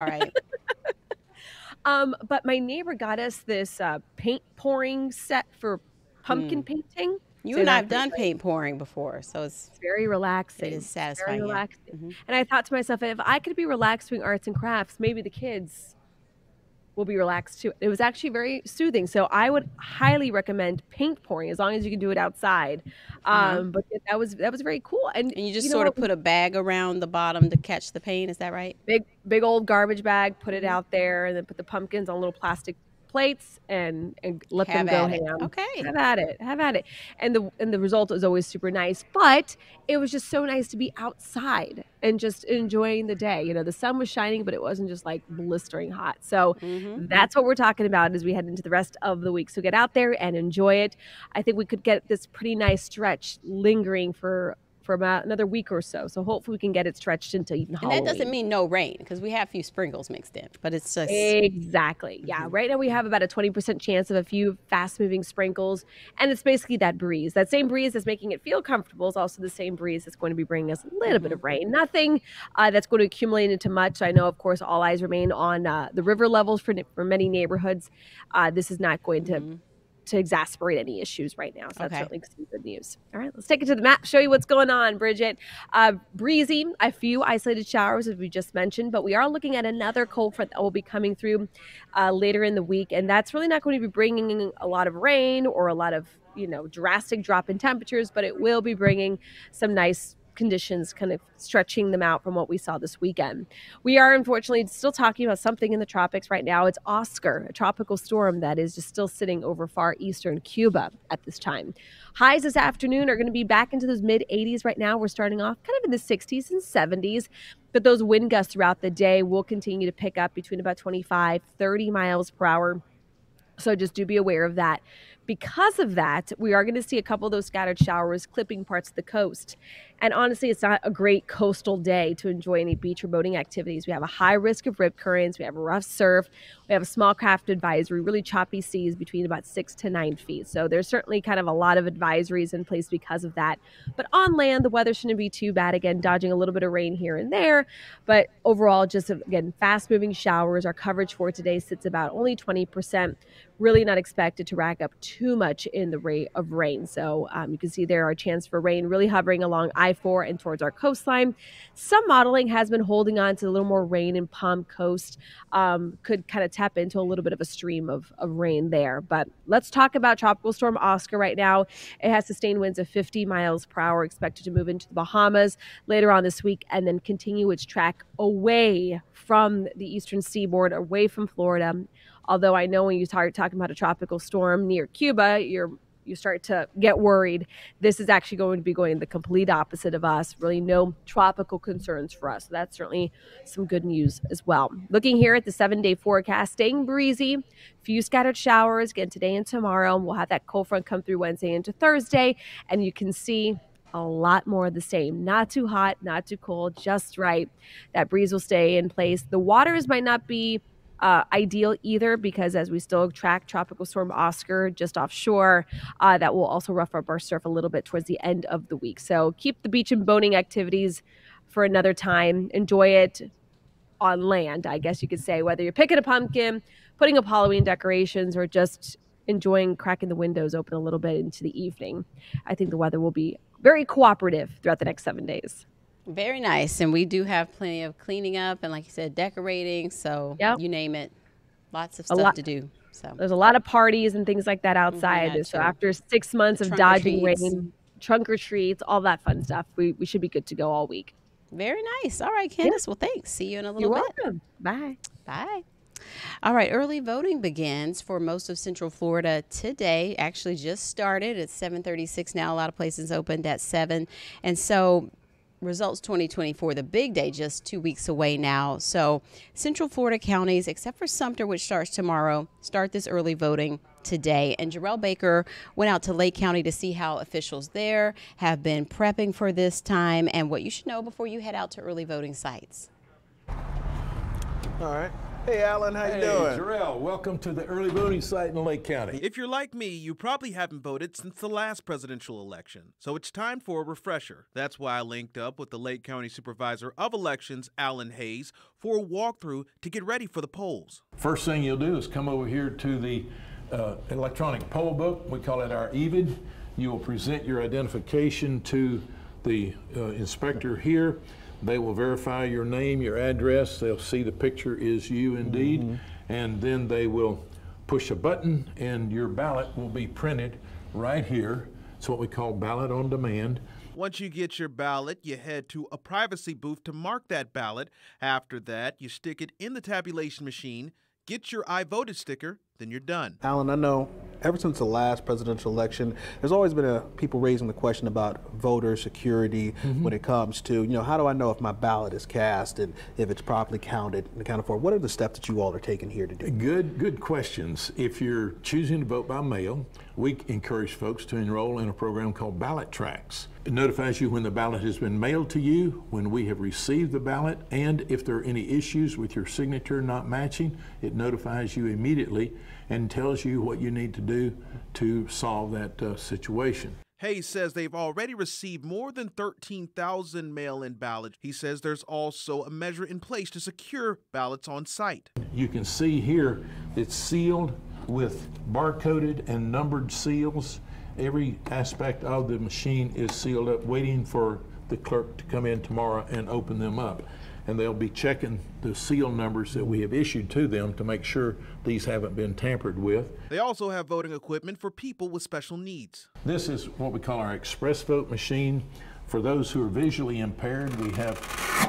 All right. But my neighbor got us this paint pouring set for pumpkin Mm. painting. You Say and I that have for done paint pouring before, so It's very it is relaxing. It's very satisfying, yeah. relaxing. Hmm. And I thought to myself, if I could be relaxed doing arts and crafts, maybe the kids will be relaxed too. It was actually very soothing. So I would highly recommend paint pouring as long as you can do it outside. Uh-huh. But that was very cool. And And you you just know sort what? of put a bag around the bottom to catch the paint, is that right? Big old garbage bag, put it Hmm. out there, and then put the pumpkins on little plastic plates and let them Have go at it. ham. Okay. Have at it, have at it. And the result was always super nice, but it was just so nice to be outside and just enjoying the day. The sun was shining, but it wasn't just, like, blistering hot. So, Hmm. that's what we're talking about as we head into the rest of the week. So get out there and enjoy it. I think we could get this pretty nice stretch lingering for about another week or so. So hopefully we can get it stretched into even And that doesn't Halloween. mean no rain because we have a few sprinkles mixed in, but it's just. Exactly. Yeah. Mhm. Right now we have about a 20% chance of a few fast moving sprinkles. And it's basically that breeze. That same breeze that's making it feel comfortable is also the same breeze that's going to be bringing us a little bit Mhm. of rain. Nothing that's going to accumulate into much. I know, of course, all eyes remain on the river levels for many neighborhoods. This is not going to Mhm. exasperate any issues right now. So that's Okay. certainly some good news. All right, let's take it to the map, show you what's going on, Bridget. Breezy, a few isolated showers, as we just mentioned, but we are looking at another cold front that will be coming through later in the week. And that's really not going to be bringing a lot of rain or a lot of, drastic drop in temperatures, but it will be bringing some nice conditions, kind of stretching them out from what we saw this weekend. We are unfortunately still talking about something in the tropics right now. It's Oscar, a tropical storm that is just still sitting over far eastern Cuba at this time. Highs this afternoon are going to be back into those mid 80s right now. We're starting off kind of in the 60s and 70s, but those wind gusts throughout the day will continue to pick up between about 25, 30 miles per hour. So just do be aware of that. Because of that, we are going to see a couple of those scattered showers clipping parts of the coast. And honestly, it's not a great coastal day to enjoy any beach or boating activities. We have a high risk of rip currents. We have a rough surf. We have a small craft advisory, really choppy seas between about 6 to 9 feet. So there's certainly kind of a lot of advisories in place because of that. But on land, the weather shouldn't be too bad. Again, dodging a little bit of rain here and there. But overall, just again, fast moving showers. Our coverage for today sits about only 20%, really not expected to rack up too much in the rate of rain. So you can see there are chance for rain really hovering along I-4 and towards our coastline. Some modeling has been holding on to a little more rain in Palm Coast. Could kind of tap into a little bit of a stream of rain there. But let's talk about Tropical Storm Oscar right now. It has sustained winds of 50 miles per hour, expected to move into the Bahamas later on this week and then continue its track away from the eastern seaboard, away from Florida. Although I know when you start talking about a tropical storm near Cuba, you start to get worried. This is actually going to be going the complete opposite of us. Really, no tropical concerns for us. So that's certainly some good news as well. Looking here at the 7-day forecast, staying breezy, few scattered showers again today and tomorrow. We'll have that cold front come through Wednesday into Thursday, and you can see a lot more of the same. Not too hot, not too cold, just right. That breeze will stay in place. The waters might not be ideal either because as we still track Tropical Storm Oscar just offshore, that will also rough up our surf a little bit towards the end of the week. So keep the beach and boating activities for another time. Enjoy it on land, I guess you could say, whether you're picking a pumpkin, putting up Halloween decorations, or just enjoying cracking the windows open a little bit into the evening. I think the weather will be very cooperative throughout the next 7 days. Very nice. And we do have plenty of cleaning up and, like you said, decorating. So Yep. you name it, lots of A stuff lot to do. So, There's a lot of parties and things like that that outside. So too. after 6 The months of trunk or dodging treats. rain, trunk or treats, all that fun stuff, we should be good to go all week. Very nice. All right, Yeah, Candace. Well, thanks. See you in a little you're bit. welcome. Bye. Bye. All right, early voting begins for most of Central Florida today. Actually, just started. It's 7:36 now. A lot of places opened at 7, and so results 2024, the big day, just 2 weeks away now. So Central Florida counties, except for Sumter, which starts tomorrow, start this early voting today. And Jarrell Baker went out to Lake County to see how officials there have been prepping for this time and what you should know before you head out to early voting sites. All right. Hey, Alan, how you doing? Jarrell, welcome to the early voting site in Lake County. If you're like me, you probably haven't voted since the last presidential election, so it's time for a refresher. That's why I linked up with the Lake County Supervisor of Elections, Alan Hayes, for a walkthrough to get ready for the polls. First thing you'll do is come over here to the electronic poll book. We call it our EVID. You will present your identification to the inspector here. They will verify your name, your address. They'll see the picture is you indeed. And then they will push a button and your ballot will be printed right here. It's what we call ballot on demand. Once you get your ballot, you head to a privacy booth to mark that ballot. After that, you stick it in the tabulation machine, get your I voted sticker, then you're done. Alan, I know ever since the last presidential election, there's always been people raising the question about voter security when it comes to, how do I know if my ballot is cast and if it's properly counted and accounted for? What are the steps that you all are taking here to do? Good questions. If you're choosing to vote by mail, we encourage folks to enroll in a program called Ballot Tracks. It notifies you when the ballot has been mailed to you, when we have received the ballot, and if there are any issues with your signature not matching, it notifies you immediately and tells you what you need to do to solve that situation. Hayes says they've already received more than 13,000 mail-in ballots. He says there's also a measure in place to secure ballots on site. You can see here it's sealed with barcoded and numbered seals. Every aspect of the machine is sealed up, waiting for the clerk to come in tomorrow and open them up. And they'll be checking the seal numbers that we have issued to them to make sure these haven't been tampered with. They also have voting equipment for people with special needs. This is what we call our express vote machine. For those who are visually impaired, we have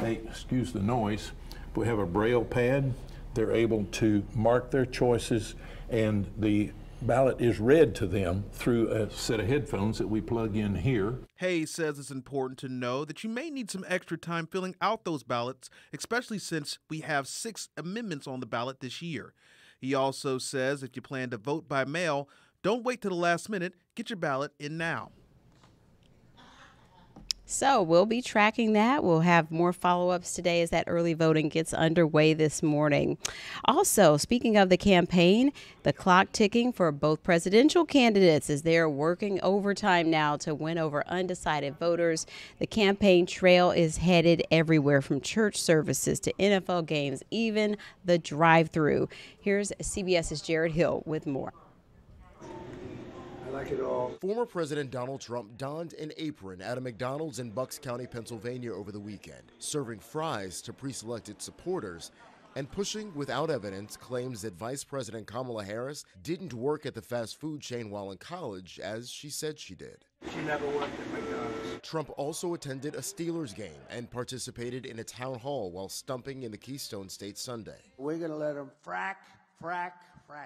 excuse the noise, we have a braille pad. They're able to mark their choices and the ballot is read to them through a set of headphones that we plug in here. Hayes says it's important to know that you may need some extra time filling out those ballots, especially since we have 6 amendments on the ballot this year. He also says if you plan to vote by mail, don't wait till the last minute, get your ballot in now. So we'll be tracking that. We'll have more follow-ups today as that early voting gets underway this morning. Also, speaking of the campaign, the clock ticking for both presidential candidates as they're working overtime now to win over undecided voters. The campaign trail is headed everywhere from church services to NFL games, even the drive-through. Here's CBS's Jared Hill with more. I like it all. Former President Donald Trump donned an apron at a McDonald's in Bucks County, Pennsylvania over the weekend, serving fries to pre-selected supporters and pushing without evidence claims that Vice President Kamala Harris didn't work at the fast food chain while in college, as she said she did. She never worked at McDonald's. Trump also attended a Steelers game and participated in a town hall while stumping in the Keystone State Sunday. We're going to let them frack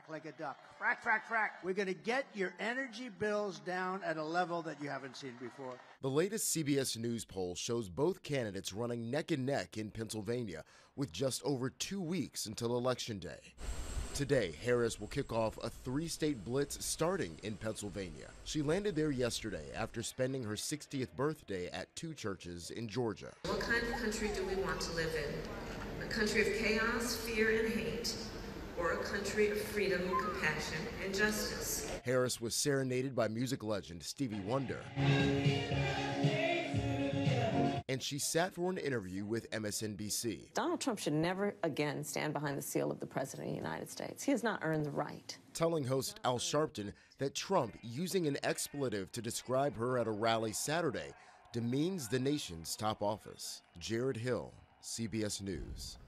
like a duck. Frack. We're going to get your energy bills down at a level that you haven't seen before. The latest CBS News poll shows both candidates running neck and neck in Pennsylvania with just over 2 weeks until Election Day. Today, Harris will kick off a 3-state blitz starting in Pennsylvania. She landed there yesterday after spending her 60th birthday at 2 churches in Georgia. What kind of country do we want to live in? A country of chaos, fear, and hate, or a country of freedom, compassion, and justice? Harris was serenaded by music legend Stevie Wonder. And she sat for an interview with MSNBC. Donald Trump should never again stand behind the seal of the President of the United States. He has not earned the right. Telling host Al Sharpton that Trump using an expletive to describe her at a rally Saturday demeans the nation's top office. Jared Hill, CBS News.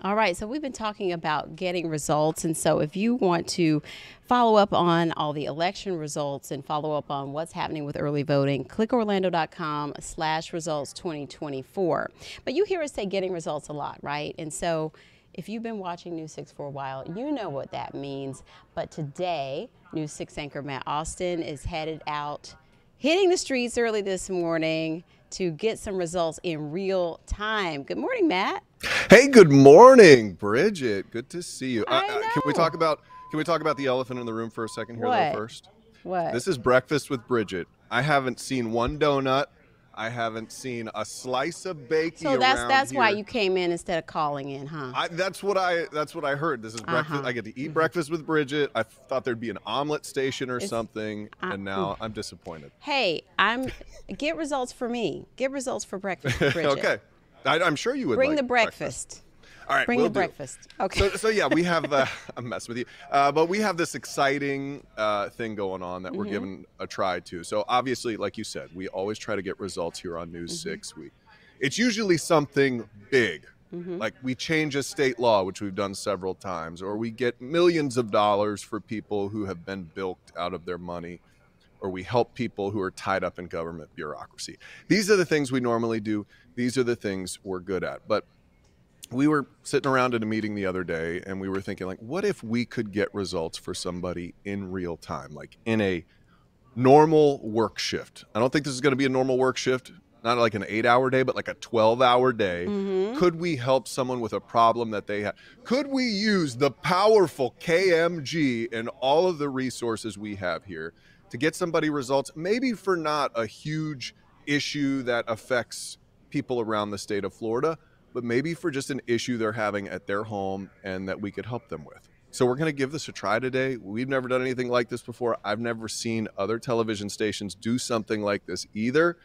All right, so we've been talking about getting results, and so if you want to follow up on all the election results and follow up on what's happening with early voting, click orlando.com/results 2024. But you hear us say getting results a lot, right? And so if you've been watching News 6 for a while, you know what that means. But today, News 6 anchor Matt Austin is headed out, hitting the streets early this morning to get some results in real time. Good morning, Matt. Hey, good morning, Bridget. Good to see you. I know. Can we talk about the elephant in the room for a second here, What? though, first? What? This is Breakfast with Bridget. I haven't seen one donut. I haven't seen a slice of bacon So that's here. why you came in instead of calling in, huh? That's what I heard. This is breakfast. I get to eat breakfast with Bridgett. I thought there'd be an omelet station or something, and now I'm disappointed. Hey, get results for me. Get results for breakfast with Bridgett. Okay, I'm sure you would bring like the breakfast. All right, bring the breakfast. Okay. So yeah, we have I'm messing with you, but we have this exciting thing going on that we're giving a try to. So obviously, like you said, we always try to get results here on News 6 Week. It's usually something big, like we change a state law, which we've done several times, or we get millions of dollars for people who have been bilked out of their money, or we help people who are tied up in government bureaucracy. These are the things we normally do. These are the things we're good at. But we were sitting around at a meeting the other day, and we were thinking, like, what if we could get results for somebody in real time, like in a normal work shift? I don't think this is going to be a normal work shift, not like an 8-hour day, but like a 12-hour day. Could we help someone with a problem that they have? Could we use the powerful KMG and all of the resources we have here to get somebody results, maybe for not a huge issue that affects people around the state of Florida, but maybe for just an issue they're having at their home and that we could help them with. So we're going to give this a try today. We've never done anything like this before. I've never seen other television stations do something like this either,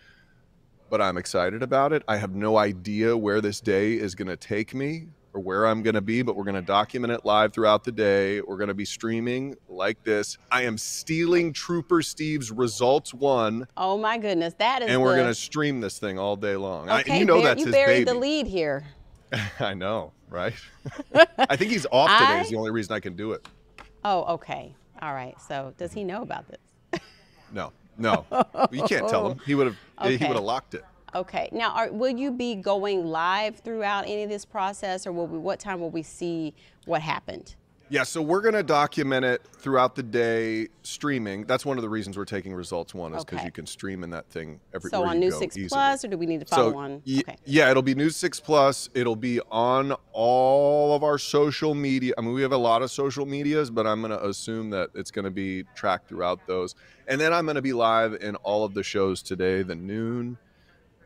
but I'm excited about it. I have no idea where this day is going to take me or where I'm going to be, but we're going to document it live throughout the day. We're going to be streaming like this. I am stealing Trooper Steve's Results 1. Oh my goodness, that is. And we're going to stream this thing all day long. Okay, you know that's you his buried baby. the lead here. I know, right? I think he's off today is the only reason I can do it. Oh, okay. All right. So does he know about this? No. You can't tell him. He would have locked it. Okay. Now, will you be going live throughout any of this process, or what time will we see what happened? Yeah, so we're going to document it throughout the day streaming. That's one of the reasons we're taking Results 1 is because you can stream in that thing everywhere you go. So on News 6 Plus, or do we need to follow on? Okay. Yeah, it'll be News 6 Plus. It'll be on all of our social media. I mean, we have a lot of social medias, but I'm going to assume that it's going to be tracked throughout those. And then I'm going to be live in all of the shows today, the noon,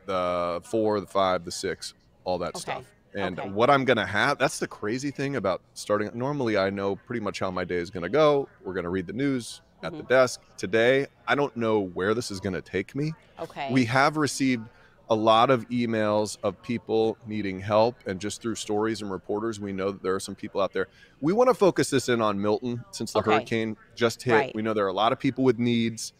the 4, the 5, the 6, all that stuff. And what I'm going to have, that's the crazy thing about starting. Normally, I know pretty much how my day is going to go. We're going to read the news at the desk. Today, I don't know where this is going to take me. Okay. We have received a lot of emails of people needing help, and just through stories and reporters, we know that there are some people out there. We want to focus this in on Milton since the hurricane just hit. Right. We know there are a lot of people with needs,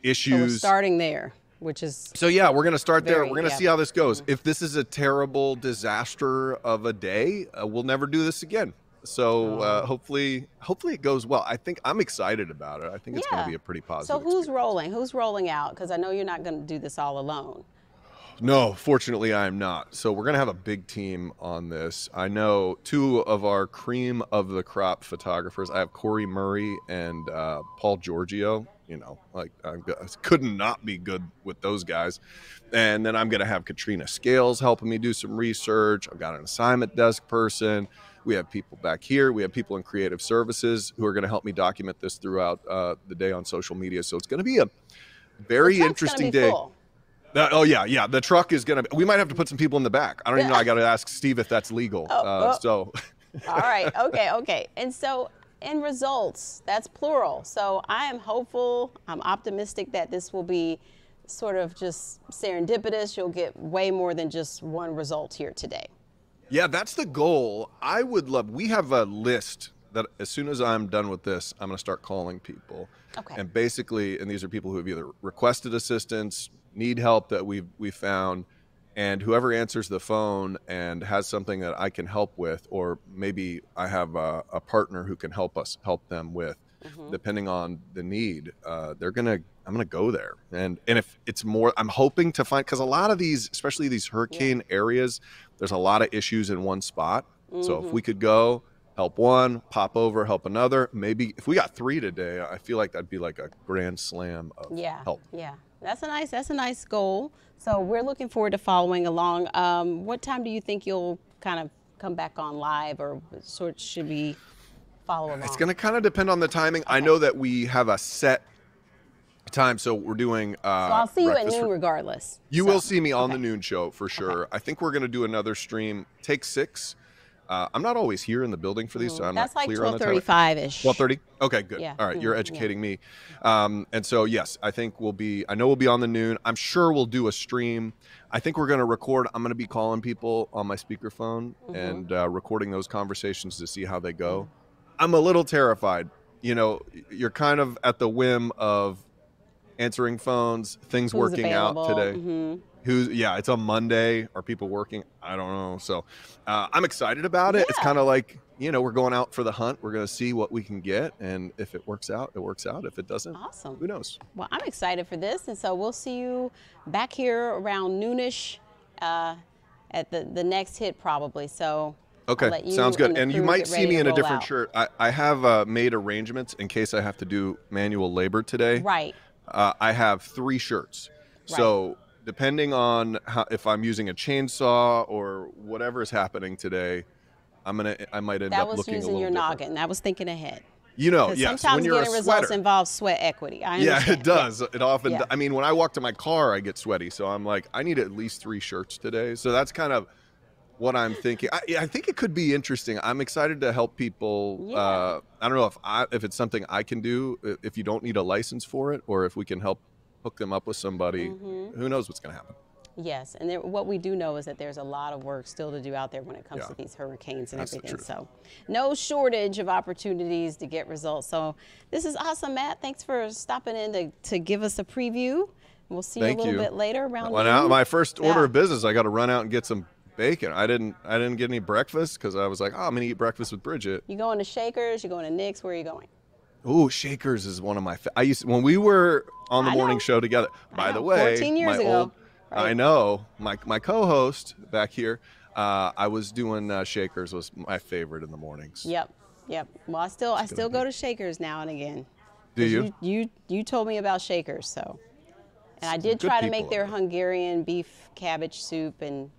issues. So we're starting there. Which is so yeah, we're going to start there. We're going to see how this goes. If this is a terrible disaster of a day, we'll never do this again. So hopefully it goes well. I think I'm excited about it. I think it's going to be a pretty positive. So who's rolling? Who's rolling out? Because I know you're not going to do this all alone. No, fortunately I am not. So we're going to have a big team on this. I know 2 of our cream of the crop photographers. I have Corey Murray and Paul Giorgio. You know, like I could not be good with those guys. And then I'm going to have Katrina Scales helping me do some research. I've got an assignment desk person. We have people back here. We have people in creative services who are going to help me document this throughout the day on social media. So it's going to be a very interesting day. Full. Oh, yeah. The truck is going to be, we might have to put some people in the back. I don't even know. I got to ask Steve if that's legal. So. All right. Okay. And so, in results, that's plural. So I am hopeful, I'm optimistic that this will be sort of just serendipitous. You'll get way more than just one result here today. Yeah, that's the goal. I would love, we have a list that as soon as I'm done with this, I'm going to start calling people. Okay. And basically, and these are people who have either requested assistance, need help that we've found, and whoever answers the phone and has something that I can help with, or maybe I have a partner who can help them with, depending on the need, I'm gonna go there. And if it's more, I'm hoping to find, because a lot of these, especially these hurricane areas, there's a lot of issues in one spot. So if we could go help one, pop over, help another, maybe if we got 3 today, I feel like that'd be like a grand slam of help. Yeah. That's a nice goal. So we're looking forward to following along. What time do you think you'll kind of come back on live, or should we follow along? It's going to kind of depend on the timing. I know that we have a set time. So we're doing. So I'll see you at Breakfast noon for- regardless. You So, will see me on the okay. noon show for sure. I think we're going to do another stream. Take 6. I'm not always here in the building for these, so I'm That's not like clear on the time. 12:35-ish. 12:30. Okay, good. Yeah. All right, you're Mhm, educating me. And so yes, I think I know we'll be on the noon. I'm sure we'll do a stream. I think we're going to record. I'm going to be calling people on my speakerphone and recording those conversations to see how they go. I'm a little terrified. You know, you're kind of at the whim of answering phones, things Who's working available. out today. It's a Monday. Are people working? I don't know. So I'm excited about it. It's Yeah. kind of like, we're going out for the hunt. We're going to see what we can get. And if it works out, it works out. If it doesn't, Awesome. Who knows? Well, I'm excited for this. And so we'll see you back here around noonish at the next hit probably. So Okay, I'll let you sounds good. the And you crew might get see ready me to in a roll different out. shirt. I have made arrangements in case I have to do manual labor today. Right. I have 3 shirts. So depending on if I'm using a chainsaw or whatever is happening today, I might end That up was looking a using little your different. noggin. I was thinking ahead. Yes, Sometimes when you're getting a results sweater. involves sweat equity. I Yeah, understand. it does. It often. Yeah. I mean, when I walk to my car, I get sweaty. So I'm like, I need at least 3 shirts today. So that's kind of what I'm thinking. I think it could be interesting. I'm excited to help people. Yeah. I don't know if it's something I can do. If you don't need a license for it, or if we can help hook them up with somebody. Who knows what's going to happen? Yes, and what we do know is that there's a lot of work still to do out there when it comes Yeah. to these hurricanes and That's the everything. truth. So no shortage of opportunities to get results. So this is awesome, Matt. Thanks for stopping in to give us a preview. We'll see Thank you a little you. bit later around Well, noon. now my first order Yeah. of business, I got to run out and get some bacon. I didn't get any breakfast because I was like, I'm gonna eat breakfast with Bridgett. You going to Shakers? You going to Nick's? Where are you going? Ooh, Shakers is one of my. When we were on the I morning know. show together. By the way, 14 years my ago, old, right? I know my co-host back here. I was doing Shakers was my favorite in the mornings. Yep. Well, I still go to Shakers now and again. Do 'Cause you? You told me about Shakers, so. And I did Good try to people make their over there. Hungarian beef cabbage soup, and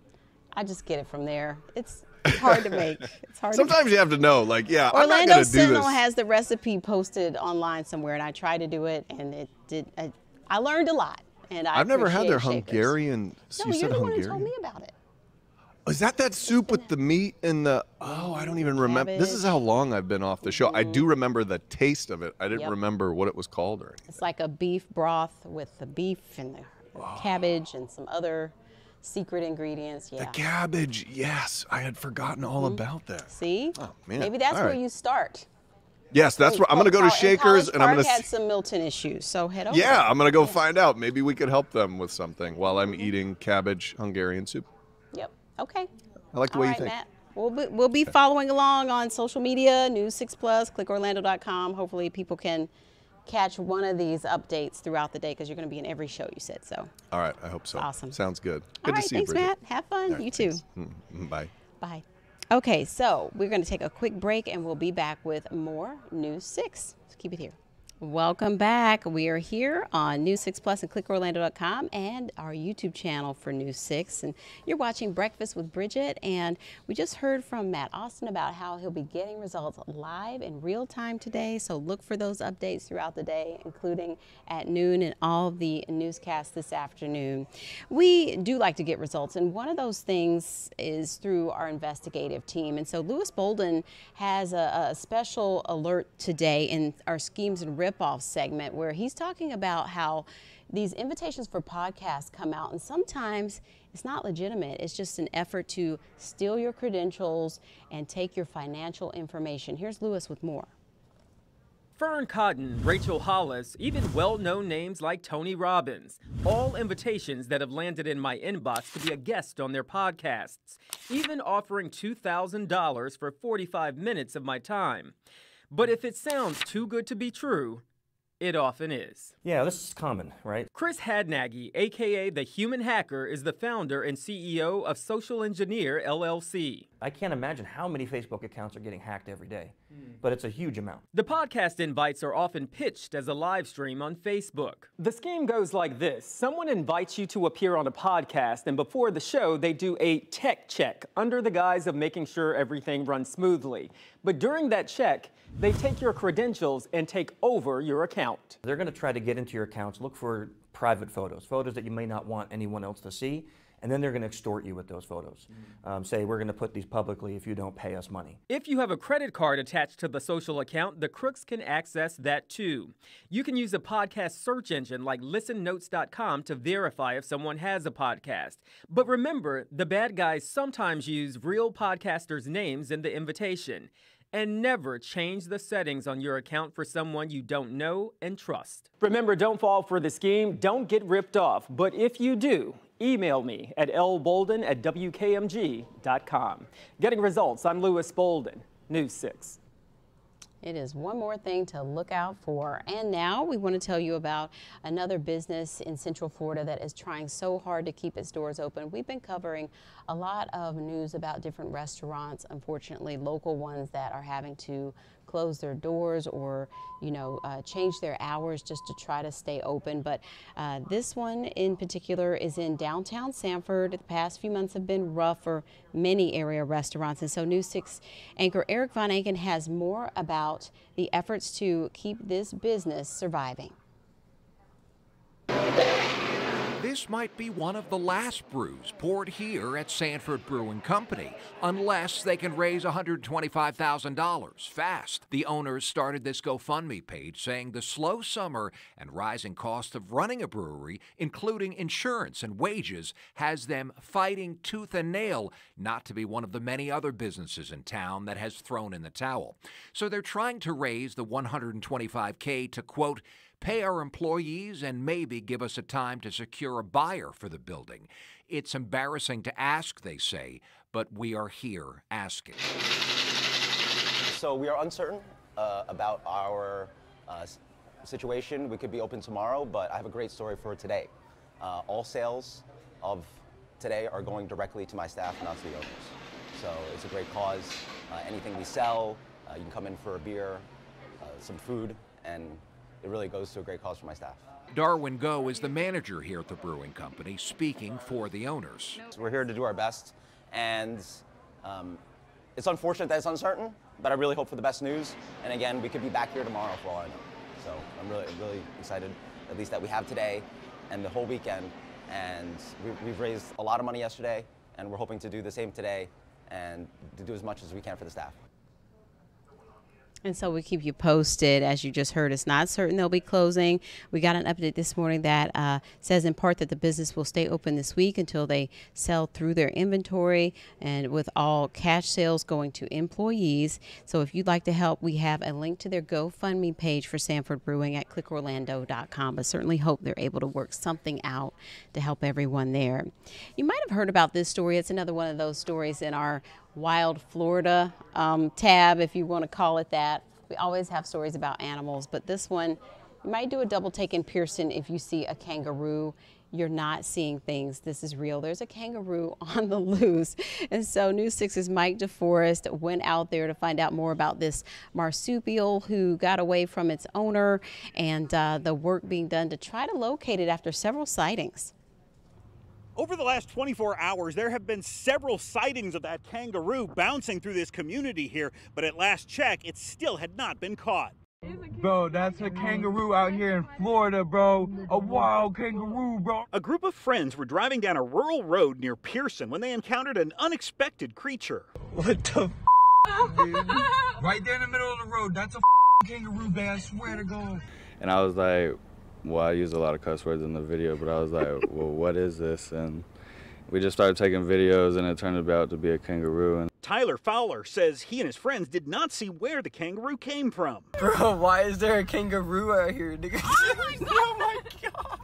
I just get it from there. It's hard to make. It's hard. Sometimes you have to know, like, I'm not Orlando gonna do Sentinel this. has the recipe posted online somewhere, and I tried to do it, and it did. I learned a lot, and I've never had their appreciate Shakers. Hungarian. No, you you're said the one Hungarian. who told me about it. Is that soup with the meat and the? Oh, I don't even remember. This is how long I've been off the show. I do remember the taste of it. I didn't Yep. remember what it was called or anything. It's like a beef broth with the beef and the cabbage and some other secret ingredients. Yeah. The cabbage, yes, I had forgotten all about that. See? Oh man, Maybe that's All where right. you start. Yes, that's where I'm gonna go to Shakers, and I'm College gonna. Park had some Milton issues, so head over. Yeah, I'm gonna go find out. Maybe we could help them with something while I'm eating cabbage Hungarian soup. Yep. Okay. I like the All way right, you think. Matt. We'll be following along on social media, News 6 Plus, clickorlando.com. Hopefully people can catch one of these updates throughout the day because you're going to be in every show, you said. So, All right, I hope so. Awesome. Sounds good. all Good right, to see thanks, you, Bridgett. Matt. Have fun. All right, You too. thanks. Bye. Bye. Okay, so we're going to take a quick break and we'll be back with more News 6. So keep it here. Welcome back. We are here on News 6 Plus and clickorlando.com and our YouTube channel for News 6. And you're watching Breakfast with Bridgett. And we just heard from Matt Austin about how he'll be getting results live in real time today. So look for those updates throughout the day, including at noon and all of the newscasts this afternoon. We do like to get results. And one of those things is through our investigative team. And so Lewis Bolden has a special alert today in our Schemes and Rip-Off segment where he's talking about how these invitations for podcasts come out and sometimes it's not legitimate. It's just an effort to steal your credentials and take your financial information. Here's Lewis with more. Fern Cotton, Rachel Hollis, even well-known names like Tony Robbins. All invitations that have landed in my inbox to be a guest on their podcasts, even offering $2,000 for 45 minutes of my time. But if it sounds too good to be true, it often is. Yeah, this is common, right? Chris Hadnagy, a.k.a. The Human Hacker, is the founder and CEO of Social Engineer, LLC. I can't imagine how many Facebook accounts are getting hacked every day, but it's a huge amount. The podcast invites are often pitched as a live stream on Facebook. The scheme goes like this. Someone invites you to appear on a podcast, and before the show, they do a tech check under the guise of making sure everything runs smoothly. But during that check, they take your credentials and take over your account. They're going to try to get into your accounts, look for private photos that you may not want anyone else to see, and then they're going to extort you with those photos. Say, we're going to put these publicly if you don't pay us money. If you have a credit card attached to the social account, the crooks can access that too. You can use a podcast search engine like listennotes.com to verify if someone has a podcast. But remember, the bad guys sometimes use real podcasters' names in the invitation. And never change the settings on your account for someone you don't know and trust. Remember, don't fall for the scheme, don't get ripped off. But if you do, email me at lbolden@wkmg.com. Getting results, I'm Louis Bolden, News 6. It is one more thing to look out for. And now we want to tell you about another business in Central Florida that is trying so hard to keep its doors open. We've been covering a lot of news about different restaurants, unfortunately local ones that are having to close their doors or, change their hours just to try to stay open. But this one in particular is in downtown Sanford. The past few months have been rough for many area restaurants. And so News 6 anchor Eric Von Anken has more about the efforts to keep this business surviving. This might be one of the last brews poured here at Sanford Brewing Company, unless they can raise $125,000 fast. The owners started this GoFundMe page saying the slow summer and rising cost of running a brewery, including insurance and wages, has them fighting tooth and nail not to be one of the many other businesses in town that has thrown in the towel. So they're trying to raise the $125K to, quote, pay our employees and maybe give us a time to secure a buyer for the building. It's embarrassing to ask, they say, but we are here asking. So we are uncertain about our situation. We could be open tomorrow, but I have a great story for today. All sales of today are going directly to my staff, not to the owners. So it's a great cause. Anything we sell, you can come in for a beer, some food, and it really goes to a great cause for my staff. Darwin Go is the manager here at the brewing company, speaking for the owners. So we're here to do our best, and it's unfortunate that it's uncertain, but I really hope for the best news. And again, we could be back here tomorrow for all I know. So I'm really excited, at least that we have today and the whole weekend. And we've raised a lot of money yesterday, and we're hoping to do the same today and to do as much as we can for the staff. And so we keep you posted. As you just heard, it's not certain they'll be closing. We got an update this morning that says in part that the business will stay open this week until they sell through their inventory, and with all cash sales going to employees. So if you'd like to help, we have a link to their GoFundMe page for Sanford Brewing at clickorlando.com. But certainly hope they're able to work something out to help everyone there. You might have heard about this story. It's another one of those stories in our Wild Florida tab, if you want to call it that. We always have stories about animals, but this one, you might do a double take in Pearson if you see a kangaroo. You're not seeing things. This is real. There's a kangaroo on the loose. And so News 6's Mike DeForest went out there to find out more about this marsupial who got away from its owner, and the work being done to try to locate it after several sightings. Over the last 24 hours, there have been several sightings of that kangaroo bouncing through this community here, but at last check, it still had not been caught. Bro, that's a kangaroo out here in Florida, bro. A wild kangaroo, bro. A group of friends were driving down a rural road near Pearson when they encountered an unexpected creature. What the dude? Right there in the middle of the road, that's a kangaroo, man, I swear to God. And I was like, well, I used a lot of cuss words in the video, but I was like, well, what is this? And we just started taking videos, and it turned out to be a kangaroo. And Tyler Fowler says he and his friends did not see where the kangaroo came from. Bro, why is there a kangaroo out here, nigga? Oh my God! Oh my God! Oh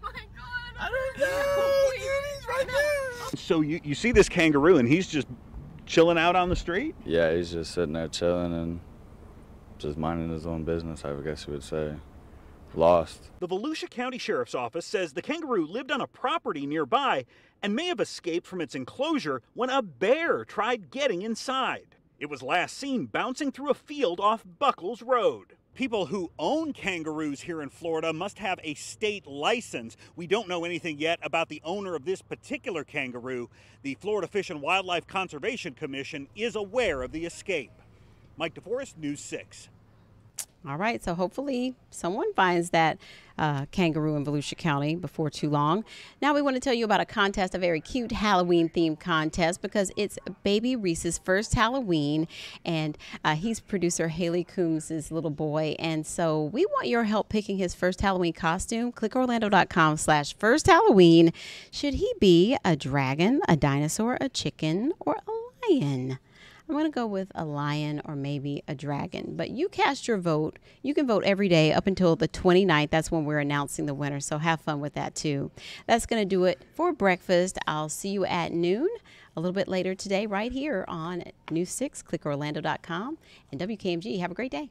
my God! I don't know, dude, he's right there. So you see this kangaroo, and he's just chilling out on the street? yeah, he's just sitting there chilling and just minding his own business, I guess you would say. lost. The Volusia County Sheriff's Office says the kangaroo lived on a property nearby and may have escaped from its enclosure when a bear tried getting inside. It was last seen bouncing through a field off Buckles Road. People who own kangaroos here in Florida must have a state license. We don't know anything yet about the owner of this particular kangaroo. The Florida Fish and Wildlife Conservation Commission is aware of the escape. Mike DeForest, News 6. All right, so hopefully someone finds that kangaroo in Volusia County before too long. Now we want to tell you about a contest, a very cute Halloween-themed contest, because it's Baby Reese's first Halloween, and he's producer Haley Coombs' little boy, and so we want your help picking his first Halloween costume. Click Orlando.com/first Halloween. Should he be a dragon, a dinosaur, a chicken, or a lion? I'm going to go with a lion or maybe a dragon. But you cast your vote. You can vote every day up until the 29th. That's when we're announcing the winner. So have fun with that, too. That's going to do it for breakfast. I'll see you at noon a little bit later today right here on News 6. Click Orlando.com and WKMG. Have a great day.